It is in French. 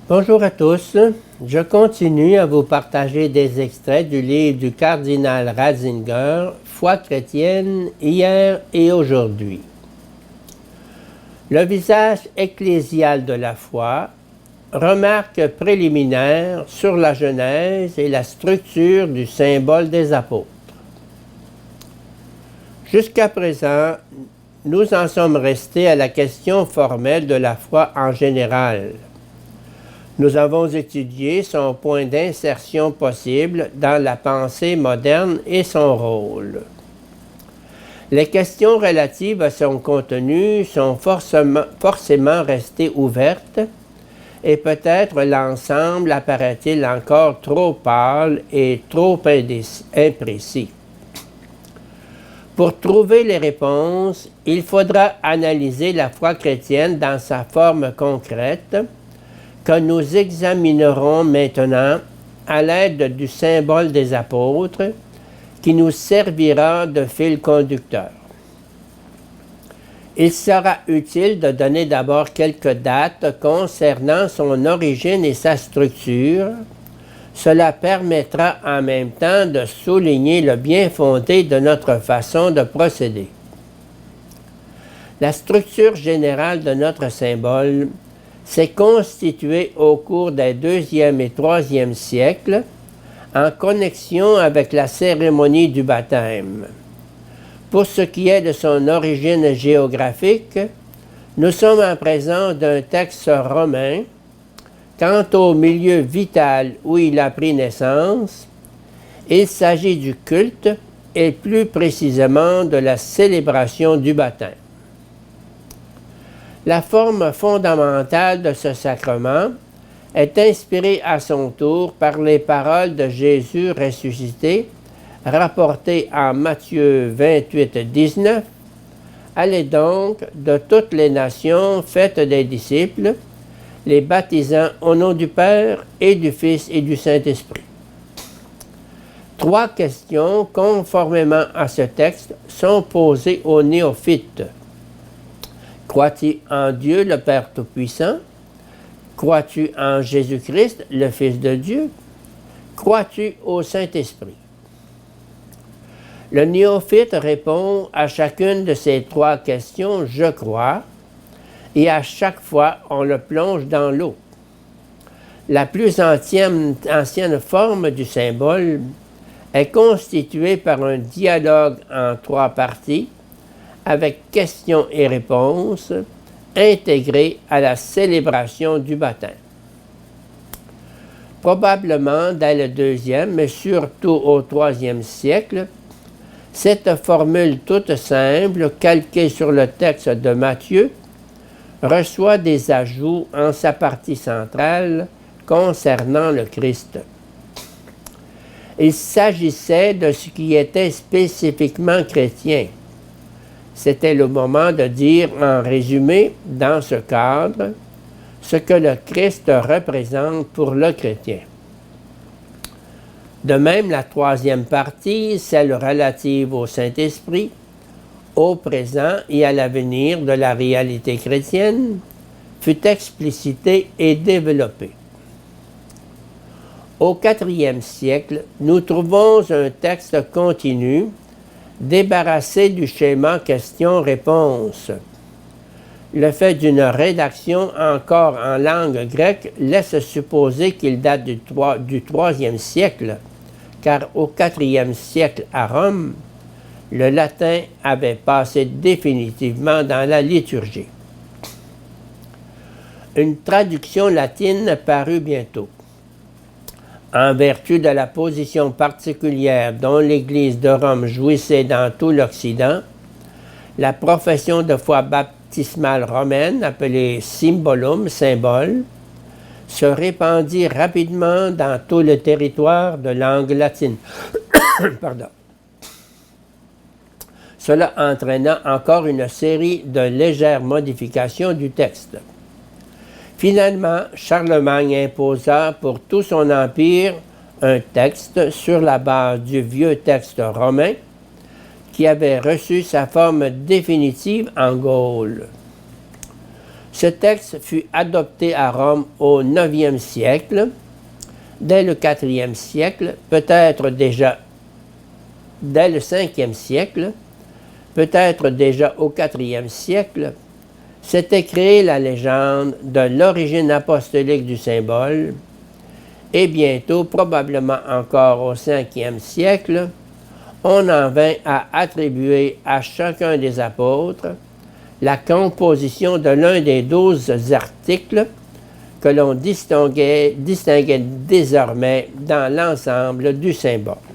Bonjour à tous, je continue à vous partager des extraits du livre du cardinal Ratzinger, Foi chrétienne, hier et aujourd'hui. Le visage ecclésial de la foi, remarque préliminaire sur la genèse et la structure du symbole des apôtres. Jusqu'à présent, nous en sommes restés à la question formelle de la foi en général. Nous avons étudié son point d'insertion possible dans la pensée moderne et son rôle. Les questions relatives à son contenu sont forcément restées ouvertes et peut-être l'ensemble apparaît-il encore trop pâle et trop imprécis. Pour trouver les réponses, il faudra analyser la foi chrétienne dans sa forme concrète, que nous examinerons maintenant à l'aide du symbole des apôtres qui nous servira de fil conducteur. Il sera utile de donner d'abord quelques dates concernant son origine et sa structure. Cela permettra en même temps de souligner le bien fondé de notre façon de procéder. La structure générale de notre symbole s'est constitué au cours des 2e et 3e siècles en connexion avec la cérémonie du baptême. Pour ce qui est de son origine géographique, nous sommes en présence d'un texte romain. Quant au milieu vital où il a pris naissance, il s'agit du culte et plus précisément de la célébration du baptême. La forme fondamentale de ce sacrement est inspirée à son tour par les paroles de Jésus ressuscité, rapportées en Matthieu 28, 19. « Allez donc de toutes les nations, faites des disciples, les baptisant au nom du Père et du Fils et du Saint-Esprit. » 3 questions, conformément à ce texte, sont posées aux néophytes. Crois-tu en Dieu, le Père Tout-Puissant? Crois-tu en Jésus-Christ, le Fils de Dieu? Crois-tu au Saint-Esprit? Le néophyte répond à chacune de ces 3 questions « Je crois », et à chaque fois, on le plonge dans l'eau. La plus ancienne forme du symbole est constituée par un dialogue en 3 parties, avec questions et réponses, intégrées à la célébration du baptême. Probablement dès le 2e, mais surtout au 3e siècle, cette formule toute simple, calquée sur le texte de Matthieu, reçoit des ajouts en sa partie centrale concernant le Christ. Il s'agissait de ce qui était spécifiquement chrétien. C'était le moment de dire en résumé, dans ce cadre, ce que le Christ représente pour le chrétien. De même, la 3e partie, celle relative au Saint-Esprit, au présent et à l'avenir de la réalité chrétienne, fut explicitée et développée. Au 4e siècle, nous trouvons un texte continu, débarrassé du schéma question-réponse. Le fait d'une rédaction encore en langue grecque laisse supposer qu'il date du 3e siècle, car au 4e siècle à Rome, le latin avait passé définitivement dans la liturgie. Une traduction latine parut bientôt. En vertu de la position particulière dont l'Église de Rome jouissait dans tout l'Occident, la profession de foi baptismale romaine, appelée Symbolum, symbole, se répandit rapidement dans tout le territoire de langue latine. Pardon. Cela entraîna encore une série de légères modifications du texte. Finalement, Charlemagne imposa pour tout son empire un texte sur la base du vieux texte romain qui avait reçu sa forme définitive en Gaule. Ce texte fut adopté à Rome au IXe siècle. Dès le IVe siècle, peut-être déjà dès le Ve siècle, peut-être déjà au IVe siècle, s'était créée la légende de l'origine apostolique du symbole, et bientôt, probablement encore au Ve siècle, on en vint à attribuer à chacun des apôtres la composition de l'un des 12 articles que l'on distinguait désormais dans l'ensemble du symbole.